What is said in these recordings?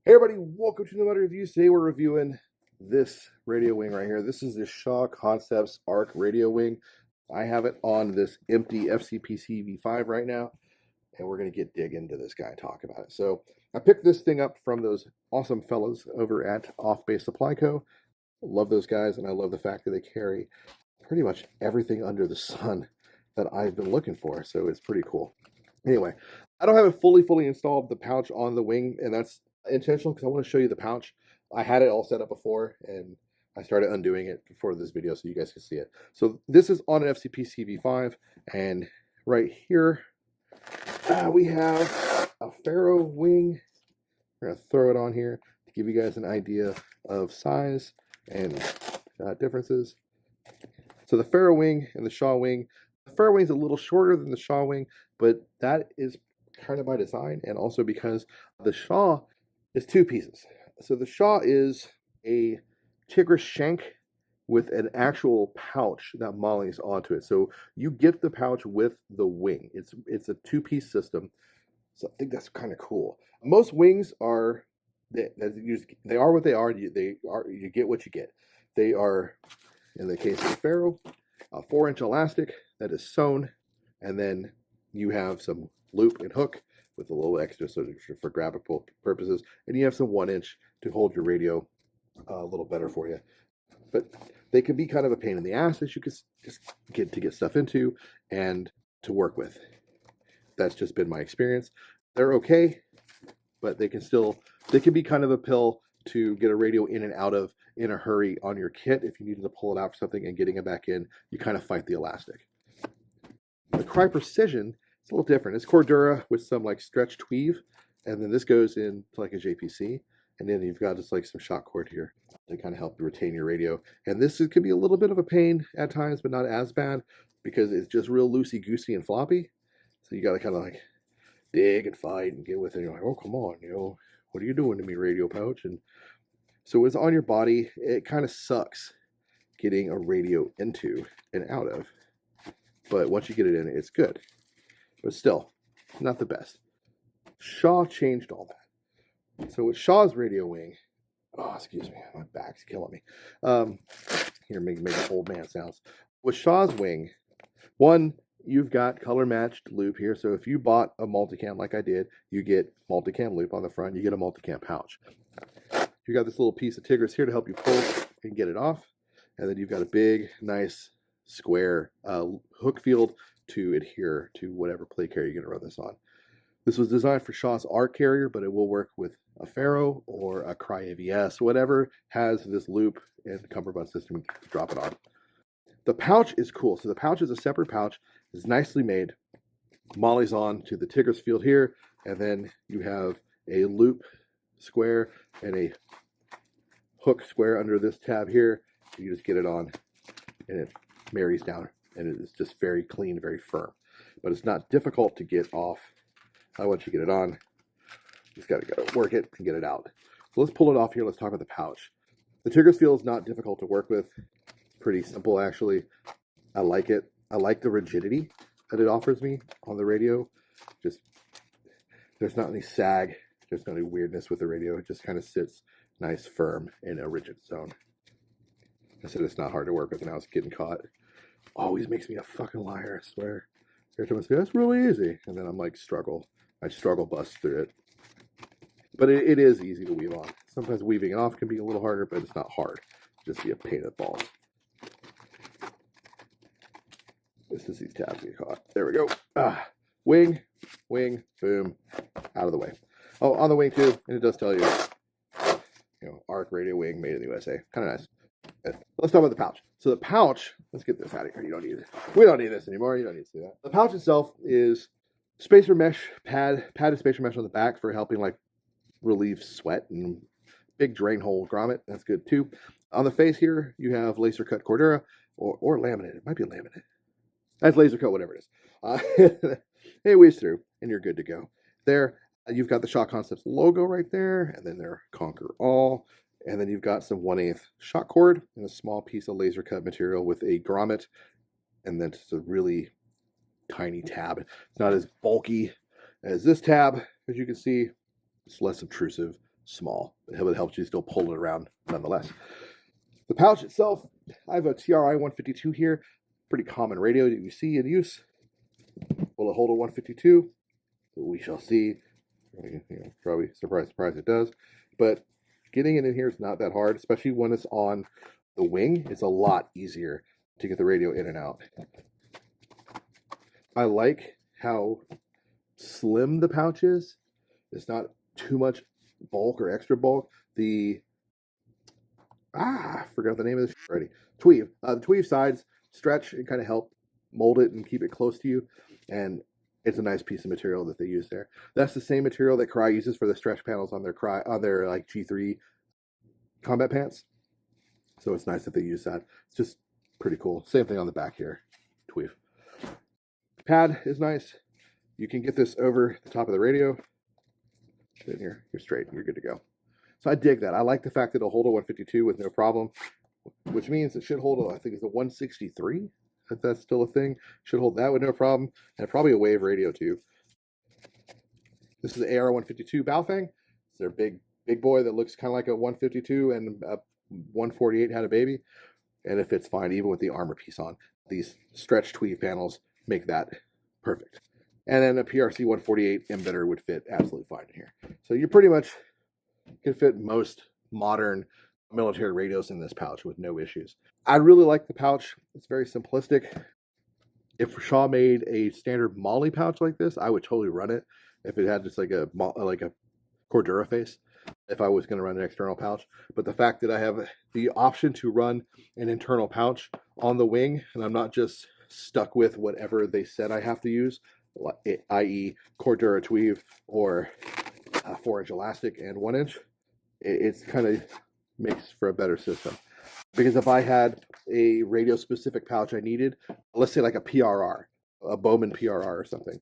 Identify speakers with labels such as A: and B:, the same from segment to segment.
A: Hey everybody, welcome to the Motor Reviews. Today we're reviewing this radio wing right here. This is the Shaw Concepts Arc radio wing. I have it on this empty FCPC V5 right now, and we're going to dig into this guy and talk about it. So I picked this thing up from those awesome fellows over at Off Base Supply Co. Love those guys, and I love the fact that they carry pretty much everything under the sun that I've been looking for, so it's pretty cool. Anyway, I don't have it fully installed, the pouch on the wing, and that's intentional because I want to show you the pouch. I had it all set up before, and I started undoing it for this video so you guys can see it. So this is on an FCPC V5, and right here we have a Ferro wing. We're going to throw it on here to give you guys an idea of size and differences. So the Ferro wing and the Shaw wing. The Ferro wing is a little shorter than the Shaw wing, but that is kind of by design, and also because the Shaw is two pieces. So the Shaw is a Tigris shank with an actual pouch that mollies onto it. So you get the pouch with the wing. It's a two-piece system. So I think that's kind of cool. Most wings are they are what they are. You get what you get. They are, in the case of the Ferro, a 4-inch elastic that is sewn, and then you have some loop and hook with a little extra so for grabbable purposes, and you have some 1-inch to hold your radio a little better for you. But they can be kind of a pain in the ass as you can just get stuff into and to work with. That's just been my experience. They're okay, but they can be kind of a pill to get a radio in and out of in a hurry on your kit. If you needed to pull it out for something and getting it back in, you kind of fight the elastic. The Cry Precision, it's a little different. It's Cordura with some like stretched weave, and then this goes into like a JPC, and then you've got just like some shock cord here to kind of help retain your radio. And this could be a little bit of a pain at times, but not as bad because it's just real loosey-goosey and floppy. So you got to kind of like dig and fight and get with it. You're like, oh, come on, what are you doing to me, radio pouch? And so it's on your body. It kind of sucks getting a radio into and out of. But once you get it in, it's good. But still, not the best. Shaw changed all that. So with Shaw's radio wing, oh, excuse me, my back's killing me. Here, making old man sounds. With Shaw's wing, one, you've got color matched loop here. So if you bought a multicam like I did, you get multicam loop on the front. You get a multicam pouch. You got this little piece of Tigris here to help you pull and get it off. And then you've got a big, nice, square hook field to adhere to whatever play carrier you're going to run this on. This was designed for Shaw's ARC carrier, but it will work with a Ferro or a Cry AVS, whatever has this loop and cummerbund system to drop it on. The pouch is cool. So the pouch is a separate pouch. It's nicely made. Mollies on to the Tigris field here, and then you have a loop square and a hook square under this tab here. You just get it on, and it marries down, and it's just very clean, very firm. But it's not difficult to get off. Once you get it on, you just got to work it and get it out. So let's pull it off here. Let's talk about the pouch. The Tigris field is not difficult to work with. It's pretty simple, actually. I like it. I like the rigidity that it offers me on the radio. Just there's not any sag. There's not any weirdness with the radio. It just kind of sits nice, firm in a rigid zone. I said it's not hard to work with, and I was getting caught. Always makes me a fucking liar, I swear. Every time I say, that's really easy. And then I'm like, I struggle bust through it. But it is easy to weave on. Sometimes weaving it off can be a little harder, but it's not hard. Just be a pain in the balls. This is these tabs get caught. There we go. Wing, boom, out of the way. Oh, on the wing too, and it does tell you, ARC radio wing made in the USA. Kind of nice. Let's talk about the pouch. So the pouch, let's get this out of here. You don't need it. We don't need this anymore. You don't need to see that. The pouch itself is spacer mesh padded spacer mesh on the back for helping like relieve sweat, and big drain hole grommet. That's good too. On the face here, you have laser cut Cordura or laminate. It might be laminate. That's laser cut, whatever it is. It weaves through, and you're good to go. There, you've got the Shaw Concepts logo right there, and then their Conquer All. And then you've got some 1/8 shock cord and a small piece of laser cut material with a grommet, and then just a really tiny tab. It's not as bulky as this tab, as you can see. It's less obtrusive, small. It helps you still pull it around nonetheless. The pouch itself, I have a TRI 152 here. Pretty common radio that you see in use. Will it hold a 152? We shall see. Probably surprise it does. But getting it in here is not that hard, especially when it's on the wing. It's a lot easier to get the radio in and out. I like how slim the pouch is. It's not too much bulk or extra bulk. I forgot the name of this already. Tweave. The tweave sides stretch and kind of help mold it and keep it close to you. And it's a nice piece of material that they use there. That's the same material that Crye uses for the stretch panels on their like G3 combat pants. So it's nice that they use that. It's just pretty cool. Same thing on the back here. Tweave. Pad is nice. You can get this over the top of the radio. Then you're straight. You're good to go. So I dig that. I like the fact that it'll hold a 152 with no problem, which means it should hold, I think it's a 163, if that's still a thing. Should hold that with no problem, and probably a wave radio too. This is the AR-152 Baofeng. It's their big boy that looks kind of like a 152, and a 148 had a baby, and it fits fine even with the armor piece on. These stretch tweave panels make that perfect. And then a PRC 148 embedder would fit absolutely fine in here. So you pretty much can fit most modern military radios in this pouch with no issues. I really like the pouch. It's very simplistic. If Shaw made a standard Molly pouch like this, I would totally run it. If it had just like a Cordura face, if I was going to run an external pouch. But the fact that I have the option to run an internal pouch on the wing, and I'm not just stuck with whatever they said I have to use, i.e. Cordura tweave or 4-inch elastic and 1-inch, it's kind of makes for a better system. Because if I had a radio specific pouch I needed, let's say like a PRR, a Bowman PRR or something,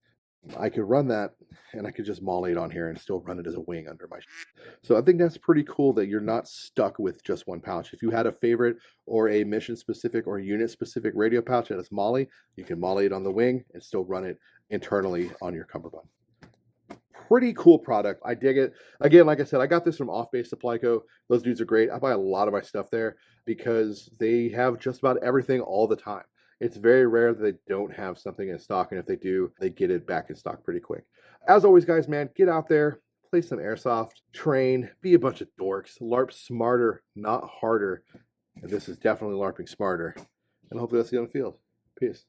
A: I could run that and I could just molly it on here and still run it as a wing under my So I think that's pretty cool that you're not stuck with just one pouch. If you had a favorite or a mission specific or unit specific radio pouch that is molly, you can molly it on the wing and still run it internally on your cummerbund. Pretty cool product. I dig it. Again, like I said, I got this from Off Base Supply Co. Those dudes are great. I buy a lot of my stuff there because they have just about everything all the time. It's very rare that they don't have something in stock, and if they do, they get it back in stock pretty quick. As always, guys, man, get out there, play some airsoft, train, be a bunch of dorks, LARP smarter, not harder. And this is definitely LARPing smarter. And hopefully I'll see you on the field. Peace.